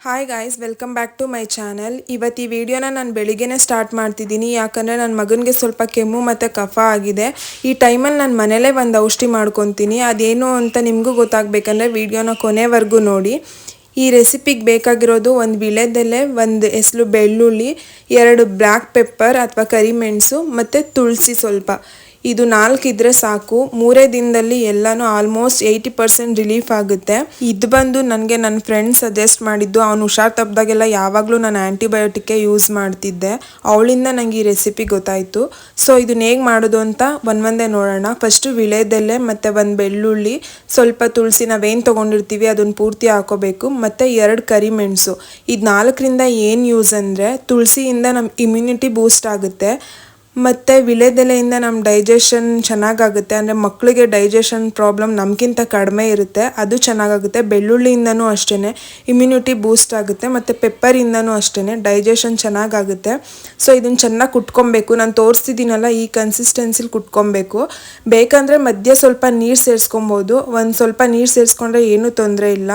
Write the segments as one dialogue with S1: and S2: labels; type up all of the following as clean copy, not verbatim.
S1: Hi guys, welcome back to my channel. ಇವತ್ತು ಈ ವಿಡಿಯೋನ ನಾನು ಬೆಳಿಗ್ಗೆನೇ ಸ್ಟಾರ್ಟ್ ಮಾಡ್ತಿದ್ದೀನಿ. ಯಾಕಂದರೆ ನನ್ನ ಮಗನಿಗೆ ಸ್ವಲ್ಪ ಕೆಮ್ಮು ಮತ್ತು ಕಫ ಆಗಿದೆ. ಈ ಟೈಮಲ್ಲಿ ನಾನು ಮನೇಲೇ ಒಂದು ಔಷಧಿ ಮಾಡ್ಕೊತೀನಿ. ಅದೇನು ಅಂತ ನಿಮಗೂ ಗೊತ್ತಾಗಬೇಕಂದ್ರೆ ವಿಡಿಯೋನ ಕೊನೆವರೆಗೂ ನೋಡಿ. ಈ ರೆಸಿಪಿಗೆ ಬೇಕಾಗಿರೋದು ಒಂದು ವೀಳ್ಯದೆಲೆ, ಒಂದು ಎಸಳು ಬೆಳ್ಳುಳ್ಳಿ, 2 ಬ್ಲ್ಯಾಕ್ ಪೆಪ್ಪರ್ ಅಥವಾ ಕರಿಮೆಣಸು ಮತ್ತು ತುಳಸಿ ಸ್ವಲ್ಪ. ಇದು 4 ಇದ್ರೆ ಸಾಕು. 3 ದಿನದಲ್ಲಿ ಎಲ್ಲನೂ ಆಲ್ಮೋಸ್ಟ್ 80% ರಿಲೀಫ್ ಆಗುತ್ತೆ. ಇದು ಬಂದು ನನಗೆ ನನ್ನ ಫ್ರೆಂಡ್ ಸಜೆಸ್ಟ್ ಮಾಡಿದ್ದು. ಅವನು ಹುಷಾರು ತಪ್ಪಿದಾಗೆಲ್ಲ ಯಾವಾಗಲೂ ನಾನು ಆ್ಯಂಟಿಬಯೋಟಿಕ್ಕೇ ಯೂಸ್ ಮಾಡ್ತಿದ್ದೆ. ಅವಳಿಂದ ನನಗೆ ಈ ರೆಸಿಪಿ ಗೊತ್ತಾಯಿತು. ಸೊ ಇದನ್ನ ಹೇಗೆ ಮಾಡೋದು ಅಂತ ಒಂದೊಂದೇ ನೋಡೋಣ. ಫಸ್ಟು ವೀಳ್ಯದೆಲೆ ಮತ್ತು ಒಂದು ಬೆಳ್ಳುಳ್ಳಿ, ಸ್ವಲ್ಪ ತುಳಸಿ, ನಾವೇನು ತೊಗೊಂಡಿರ್ತೀವಿ ಅದನ್ನು ಪೂರ್ತಿ ಹಾಕೋಬೇಕು, ಮತ್ತು 2 ಕರಿಮೆಣಸು. ಇದು 4ರಿಂದ ಏನು ಯೂಸ್ ಅಂದರೆ, ತುಳಸಿಯಿಂದ ನಮ್ಮ ಇಮ್ಯುನಿಟಿ ಬೂಸ್ಟ್ ಆಗುತ್ತೆ, ಮತ್ತು ವೀಳ್ಯದೆಲೆಯಿಂದ ನಮ್ಮ ಡೈಜೆಷನ್ ಚೆನ್ನಾಗಾಗುತ್ತೆ. ಅಂದರೆ ಮಕ್ಕಳಿಗೆ ಡೈಜೆಷನ್ ಪ್ರಾಬ್ಲಮ್ ನಮಗಿಂತ ಕಡಿಮೆ ಇರುತ್ತೆ, ಅದು ಚೆನ್ನಾಗಾಗುತ್ತೆ. ಬೆಳ್ಳುಳ್ಳಿಯಿಂದನೂ ಅಷ್ಟೇ ಇಮ್ಯುನಿಟಿ ಬೂಸ್ಟ್ ಆಗುತ್ತೆ, ಮತ್ತು ಪೆಪ್ಪರಿಂದನೂ ಅಷ್ಟೇ ಡೈಜೆಷನ್ ಚೆನ್ನಾಗಾಗುತ್ತೆ. ಸೊ ಇದನ್ನು ಚೆನ್ನಾಗಿ ಕುಟ್ಕೊಬೇಕು. ನಾನು ತೋರಿಸ್ತಿದ್ದೀನಲ್ಲ ಈ ಕನ್ಸಿಸ್ಟೆನ್ಸಿಲಿ ಕುಟ್ಕೊಬೇಕು. ಬೇಕಂದರೆ ಮಧ್ಯೆ ಸ್ವಲ್ಪ ನೀರು ಸೇರಿಸ್ಕೊಬೋದು. ಒಂದು ಸ್ವಲ್ಪ ನೀರು ಸೇರಿಸ್ಕೊಂಡ್ರೆ ಏನೂ ತೊಂದರೆ ಇಲ್ಲ.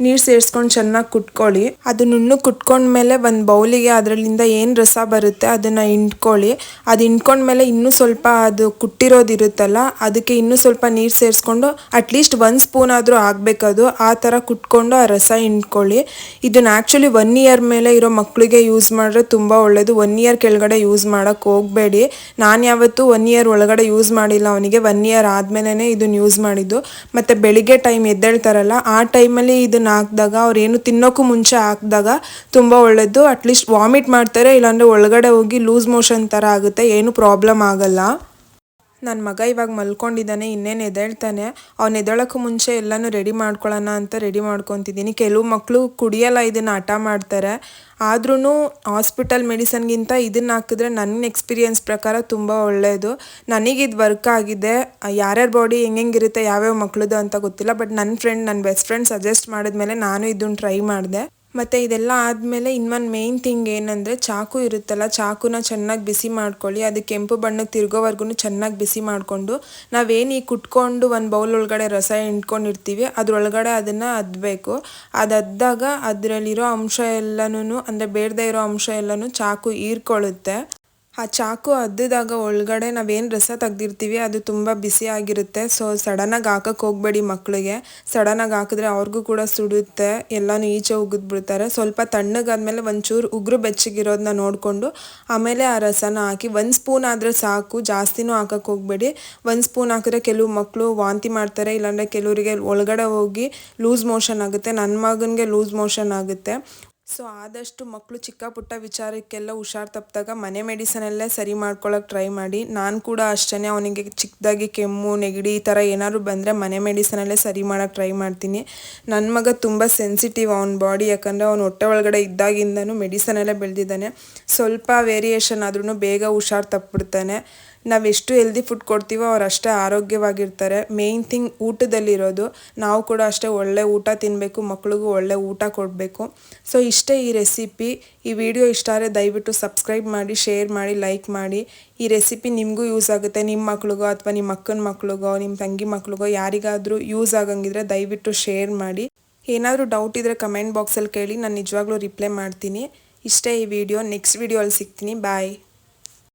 S1: ನೀರು ಸೇರಿಸ್ಕೊಂಡು ಚೆನ್ನಾಗಿ ಕುಟ್ಕೊಳ್ಳಿ. ಅದನ್ನು ಕುಟ್ಕೊಂಡ್ಮೇಲೆ ಒಂದು ಬೌಲಿಗೆ ಅದರಲ್ಲಿಂದ ಏನು ರಸ ಬರುತ್ತೆ ಅದನ್ನು ಹಿಂಡ್ಕೊಳ್ಳಿ. ಅದು ಹಿಂಡ್ಕೊಂಡ್ಮೇಲೆ ಇನ್ನೂ ಸ್ವಲ್ಪ ಅದು ಕುಟ್ಟಿರೋದಿರುತ್ತಲ್ಲ ಅದಕ್ಕೆ ಇನ್ನೂ ಸ್ವಲ್ಪ ನೀರು ಸೇರಿಸ್ಕೊಂಡು ಅಟ್ಲೀಸ್ಟ್ 1 ಸ್ಪೂನ್ ಆದರೂ ಆಗಬೇಕದು. ಆ ಥರ ಕುಟ್ಕೊಂಡು ಆ ರಸ ಹಿಂಡ್ಕೊಳ್ಳಿ. ಇದನ್ನು ಆ್ಯಕ್ಚುಲಿ 1 ಇಯರ್ ಮೇಲೆ ಇರೋ ಮಕ್ಕಳಿಗೆ ಯೂಸ್ ಮಾಡಿದ್ರೆ ತುಂಬ ಒಳ್ಳೆಯದು. 1 ಇಯರ್ ಕೆಳಗಡೆ ಯೂಸ್ ಮಾಡೋಕ್ಕೆ ಹೋಗಬೇಡಿ. ನಾನು ಯಾವತ್ತೂ 1 ಇಯರ್ ಒಳಗಡೆ ಯೂಸ್ ಮಾಡಿಲ್ಲ. ಅವನಿಗೆ 1 ಇಯರ್ ಆದಮೇಲೆ ಇದನ್ನು ಯೂಸ್ ಮಾಡಿದ್ದು. ಮತ್ತು ಬೆಳಿಗ್ಗೆ ಟೈಮ್ ಎದ್ದೇಳ್ತಾರಲ್ಲ ಆ ಟೈಮಲ್ಲಿ ಇದನ್ನು ಹಾಕಿದಾಗ, ಅವ್ರೇನು ತಿನ್ನೋಕ್ಕೂ ಮುಂಚೆ ಹಾಕಿದಾಗ ತುಂಬ ಒಳ್ಳೆಯದು. ಅಟ್ಲೀಸ್ಟ್ ವಾಮಿಟ್ ಮಾಡ್ತಾರೆ, ಇಲ್ಲಾಂದರೆ ಒಳಗಡೆ ಹೋಗಿ ಲೂಸ್ ಮೋಷನ್ ಥರ ಆಗುತ್ತೆ, ಏನು ಪ್ರಾಬ್ಲಮ್ ಆಗಲ್ಲ. ನನ್ನ ಮಗ ಇವಾಗ ಮಲ್ಕೊಂಡಿದ್ದಾನೆ, ಇನ್ನೇನು ಎದ್ದೇಳ್ತಾನೆ. ಅವ್ನು ಎದ್ದೇಳೋಕ್ಕೂ ಮುಂಚೆ ಎಲ್ಲನೂ ರೆಡಿ ಮಾಡ್ಕೊಳ್ಳೋಣ ಅಂತ ರೆಡಿ ಮಾಡ್ಕೊತಿದ್ದೀನಿ. ಕೆಲವು ಮಕ್ಕಳು ಕುಡಿಯಲ್ಲ, ಇದನ್ನು ಹಠ ಮಾಡ್ತಾರೆ. ಆದ್ರೂ ಹಾಸ್ಪಿಟಲ್ ಮೆಡಿಸನ್ಗಿಂತ ಇದನ್ನು ಹಾಕಿದ್ರೆ ನನ್ನ ಎಕ್ಸ್ಪೀರಿಯನ್ಸ್ ಪ್ರಕಾರ ತುಂಬ ಒಳ್ಳೆಯದು. ನನಗಿದು ವರ್ಕ್ ಆಗಿದೆ. ಯಾರ್ಯಾರ ಬಾಡಿ ಹೆಂಗಿರುತ್ತೆ ಯಾವ್ಯಾವ ಮಕ್ಕಳದು ಅಂತ ಗೊತ್ತಿಲ್ಲ, ಬಟ್ ನನ್ನ ಬೆಸ್ಟ್ ಫ್ರೆಂಡ್ ಸಜೆಸ್ಟ್ ಮಾಡಿದ್ಮೇಲೆ ನಾನು ಇದನ್ನು ಟ್ರೈ ಮಾಡಿದೆ. ಮತ್ತು ಇದೆಲ್ಲ ಆದಮೇಲೆ ಇನ್ನೊಂದು ಮೇಯ್ನ್ ಥಿಂಗ್ ಏನಂದರೆ, ಚಾಕು ಇರುತ್ತಲ್ಲ, ಚಾಕುನ ಚೆನ್ನಾಗಿ ಬಿಸಿ ಮಾಡ್ಕೊಳ್ಳಿ. ಅದು ಕೆಂಪು ಬಣ್ಣಕ್ಕೆ ತಿರ್ಗೋವರೆಗೂ ಚೆನ್ನಾಗಿ ಬಿಸಿ ಮಾಡಿಕೊಂಡು, ನಾವೇನು ಈ ಕುಟ್ಕೊಂಡು ಒಂದು ಬೌಲ್ ಒಳಗಡೆ ರಸ ಹಿಂಡ್ಕೊಂಡಿರ್ತೀವಿ ಅದರೊಳಗಡೆ ಅದನ್ನು ಅದ್ದಬೇಕು. ಅದು ಅದ್ದಾಗ ಅದರಲ್ಲಿರೋ ಅಂಶ ಎಲ್ಲನೂ, ಅಂದರೆ ಬೇಡದೇ ಇರೋ ಅಂಶ ಎಲ್ಲನೂ ಚಾಕು ಹೀರ್ಕೊಳ್ಳುತ್ತೆ. ಆ ಚಾಕು ಅದ್ದಿದಾಗ ಒಳಗಡೆ ನಾವೇನು ರಸ ತೆಗ್ದಿರ್ತೀವಿ ಅದು ತುಂಬ ಬಿಸಿ ಆಗಿರುತ್ತೆ. ಸೊ ಸಡನ್ನಾಗಿ ಹಾಕಕ್ಕೆ ಹೋಗಬೇಡಿ ಮಕ್ಕಳಿಗೆ. ಸಡನ್ನಾಗಿ ಹಾಕಿದ್ರೆ ಅವ್ರಿಗೂ ಕೂಡ ಸುಡುತ್ತೆ, ಎಲ್ಲನೂ ಈಚೆ ಉಗಿದ್ಬಿಡ್ತಾರೆ. ಸ್ವಲ್ಪ ತಣ್ಣಗಾದ್ಮೇಲೆ ಒಂಚೂರು ಉಗುರು ಬೆಚ್ಚಗಿರೋದನ್ನ ನೋಡಿಕೊಂಡು ಆಮೇಲೆ ಆ ರಸನ ಹಾಕಿ. 1 ಸ್ಪೂನ್ ಆದರೆ ಸಾಕು, ಜಾಸ್ತಿನೂ ಹಾಕಕ್ಕೆ ಹೋಗಬೇಡಿ. 1 ಸ್ಪೂನ್ ಹಾಕಿದ್ರೆ ಕೆಲವು ಮಕ್ಕಳು ವಾಂತಿ ಮಾಡ್ತಾರೆ, ಇಲ್ಲಾಂದರೆ ಕೆಲವರಿಗೆ ಒಳಗಡೆ ಹೋಗಿ ಲೂಸ್ ಮೋಷನ್ ಆಗುತ್ತೆ. ನನ್ನ ಮಗನಿಗೆ ಲೂಸ್ ಮೋಷನ್ ಆಗುತ್ತೆ. ಸೊ ಆದಷ್ಟು ಮಕ್ಕಳು ಚಿಕ್ಕ ಪುಟ್ಟ ವಿಚಾರಕ್ಕೆಲ್ಲ ಹುಷಾರು ತಪ್ಪಿದಾಗ ಮನೆ ಮೆಡಿಸನಲ್ಲೇ ಸರಿ ಮಾಡ್ಕೊಳ್ಳೋಕೆ ಟ್ರೈ ಮಾಡಿ. ನಾನು ಕೂಡ ಅಷ್ಟೇ, ಅವನಿಗೆ ಚಿಕ್ಕದಾಗಿ ಕೆಮ್ಮು ನೆಗಡಿ ಈ ಥರ ಏನಾದ್ರು ಬಂದರೆ ಮನೆ ಮೆಡಿಸನಲ್ಲೇ ಸರಿ ಮಾಡೋಕ್ಕೆ ಟ್ರೈ ಮಾಡ್ತೀನಿ. ನನ್ನ ಮಗ ತುಂಬ ಸೆನ್ಸಿಟಿವ್ ಅವನ ಬಾಡಿ, ಯಾಕಂದರೆ ಅವನು ಹೊಟ್ಟೆ ಒಳಗಡೆ ಇದ್ದಾಗಿಂದನೂ ಮೆಡಿಸನಲ್ಲೇ ಬೆಳೆದಿದ್ದಾನೆ. ಸ್ವಲ್ಪ ವೇರಿಯೇಷನ್ ಆದ್ರೂ ಬೇಗ ಹುಷಾರು ತಪ್ಪಿಬಿಡ್ತಾನೆ. ನಾವೆಷ್ಟು ಹೆಲ್ದಿ ಫುಡ್ ಕೊಡ್ತೀವೋ ಅವ್ರು ಅಷ್ಟೇ ಆರೋಗ್ಯವಾಗಿರ್ತಾರೆ. Main thing ಊಟದಲ್ಲಿರೋದು. ನಾವು ಕೂಡ ಅಷ್ಟೇ ಒಳ್ಳೆ ಊಟ ತಿನ್ನಬೇಕು, ಮಕ್ಳಿಗೂ ಒಳ್ಳೆ ಊಟ ಕೊಡಬೇಕು. ಸೊ ಇಷ್ಟೇ ಈ ರೆಸಿಪಿ. ಈ ವಿಡಿಯೋ ಇಷ್ಟ ಆದರೆ ದಯವಿಟ್ಟು ಸಬ್ಸ್ಕ್ರೈಬ್ ಮಾಡಿ, ಶೇರ್ ಮಾಡಿ, ಲೈಕ್ ಮಾಡಿ. ಈ ರೆಸಿಪಿ ನಿಮಗೂ ಯೂಸ್ ಆಗುತ್ತೆ. ನಿಮ್ಮ ಮಕ್ಳಿಗೋ ಅಥವಾ ನಿಮ್ಮ ಅಕ್ಕನ ಮಕ್ಳಿಗೋ ನಿಮ್ಮ ತಂಗಿ ಮಕ್ಳಿಗೋ ಯಾರಿಗಾದರೂ ಯೂಸ್ ಆಗಂಗಿದ್ರೆ ದಯವಿಟ್ಟು ಶೇರ್ ಮಾಡಿ. ಏನಾದರೂ ಡೌಟ್ ಇದ್ದರೆ ಕಮೆಂಟ್ ಬಾಕ್ಸಲ್ಲಿ ಕೇಳಿ, ನಾನು ನಿಜವಾಗ್ಲೂ ರಿಪ್ಲೈ ಮಾಡ್ತೀನಿ. ಇಷ್ಟೇ ಈ ವಿಡಿಯೋ. ನೆಕ್ಸ್ಟ್ ವಿಡಿಯೋ ಅಲ್ಲಿ ಸಿಗ್ತೀನಿ. ಬಾಯ್.